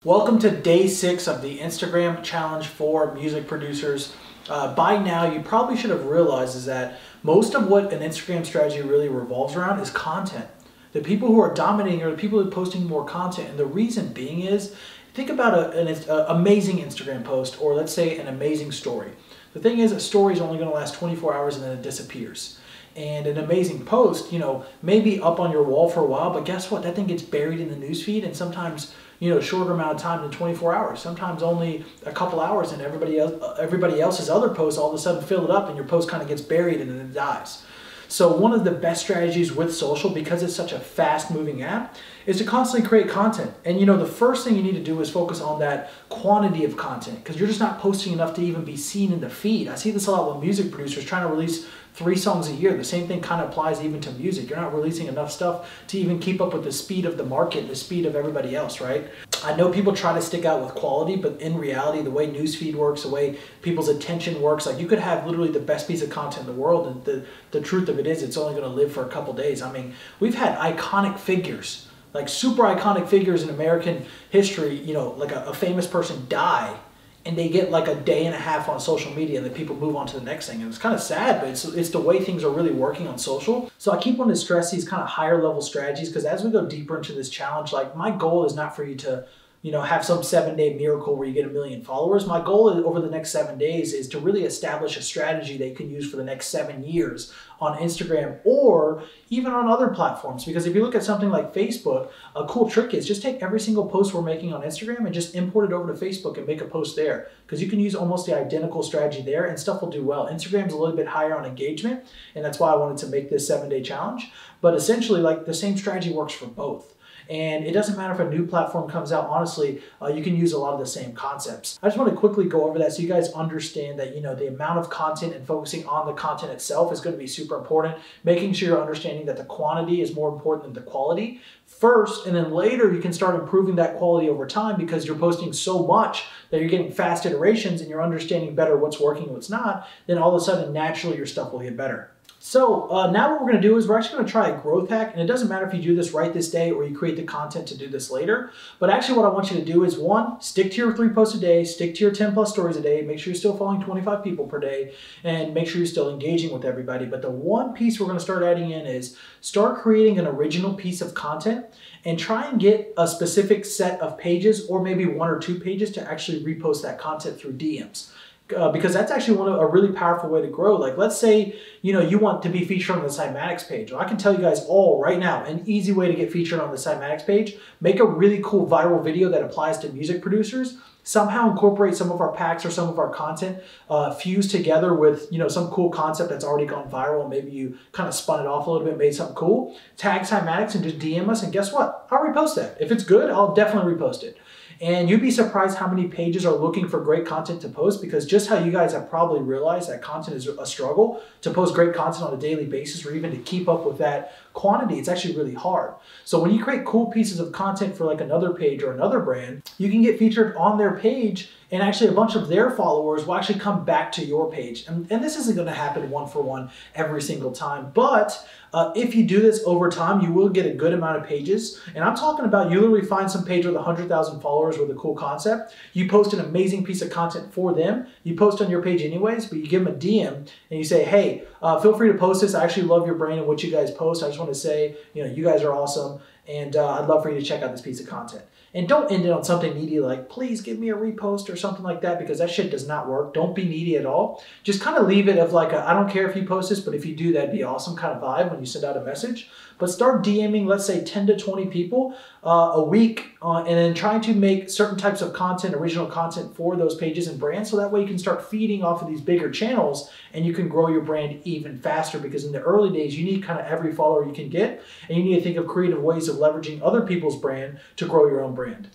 Welcome to day 6 of the Instagram challenge for music producers. By now, you probably should have realized is that most of what an Instagram strategy really revolves around is content. The people who are dominating are the people who are posting more content, and the reason being is, think about an amazing Instagram post, or let's say an amazing story. The thing is, a story is only going to last 24 hours and then it disappears. And an amazing post, may be up on your wall for a while, but guess what? That thing gets buried in the newsfeed, and sometimes, shorter amount of time than 24 hours. Sometimes only a couple hours, and everybody else's other posts all of a sudden fill it up, and your post kind of gets buried and then it dies. So one of the best strategies with social, because it's such a fast-moving app, is to constantly create content. And the first thing you need to do is focus on that quantity of content, because you're just not posting enough to even be seen in the feed. I see this a lot with music producers trying to release 3 songs a year. The same thing kind of applies even to music. You're not releasing enough stuff to even keep up with the speed of the market, the speed of everybody else, right? I know people try to stick out with quality, but in reality, the way newsfeed works, the way people's attention works, like you could have literally the best piece of content in the world, and the truth of it is it's only going to live for a couple days. I mean, we've had iconic figures, like super iconic figures in American history, like a famous person die, and they get like a day and a half on social media, and then people move on to the next thing. And it's kind of sad, but it's the way things are really working on social. So I keep wanting to stress these kind of higher level strategies, because as we go deeper into this challenge, like my goal is not for you to have some 7-day miracle where you get 1 million followers. My goal over the next 7 days is to really establish a strategy that you can use for the next 7 years on Instagram or even on other platforms. Because if you look at something like Facebook, a cool trick is just take every single post we're making on Instagram and just import it over to Facebook and make a post there. Because you can use almost the identical strategy there and stuff will do well. Instagram's a little bit higher on engagement, and that's why I wanted to make this 7-day challenge. But essentially, like, the same strategy works for both. And it doesn't matter if a new platform comes out, honestly, you can use a lot of the same concepts. I just want to quickly go over that so you guys understand that, the amount of content and focusing on the content itself is going to be super important. Making sure you're understanding that the quantity is more important than the quality first, and then later you can start improving that quality over time because you're posting so much that you're getting fast iterations and you're understanding better what's working and what's not. Then all of a sudden, naturally, your stuff will get better. So now what we're going to do is we're actually going to try a growth hack, and it doesn't matter if you do this right this day or you create the content to do this later, but actually what I want you to do is, 1, stick to your 3 posts a day, stick to your 10+ stories a day, make sure you're still following 25 people per day, and make sure you're still engaging with everybody. But the one piece we're going to start adding in is start creating an original piece of content and try and get a specific set of pages, or maybe 1 or 2 pages, to actually repost that content through DMs. Because that's actually a really powerful way to grow. Like, let's say, you want to be featured on the Cymatics page. Well, I can tell you guys all right now, an easy way to get featured on the Cymatics page: make a really cool viral video that applies to music producers. Somehow incorporate some of our packs or some of our content, fused together with, some cool concept that's already gone viral, and maybe you kind of spun it off a little bit, made something cool. Tag Cymatics and just DM us, and guess what? I'll repost that. If it's good, I'll definitely repost it. And you'd be surprised how many pages are looking for great content to post, because just how you guys have probably realized that content is a struggle to post great content on a daily basis, or even to keep up with that quantity. It's actually really hard. So when you create cool pieces of content for like another page or another brand, you can get featured on their page, and actually a bunch of their followers will actually come back to your page. And this isn't going to happen 1-for-1 every single time, but if you do this over time, you will get a good amount of pages. And I'm talking about, you literally find some page with 100,000 followers with a cool concept. You post an amazing piece of content for them. You post on your page anyways, but you give them a DM and you say, hey, feel free to post this. I actually love your brand and what you guys post. I just want to say, you guys are awesome, and I'd love for you to check out this piece of content. And don't end it on something needy like, please give me a repost or something like that, because that shit does not work. Don't be needy at all. Just kind of leave it of like I don't care if you post this, but if you do, that'd be awesome kind of vibe when you send out a message. But start DMing, let's say 10 to 20 people a week, and then trying to make certain types of content, original content for those pages and brands, so that way you can start feeding off of these bigger channels and you can grow your brand even faster. Because in the early days, you need kind of every follower you can get, and you need to think of creative ways of leveraging other people's brand to grow your own brand.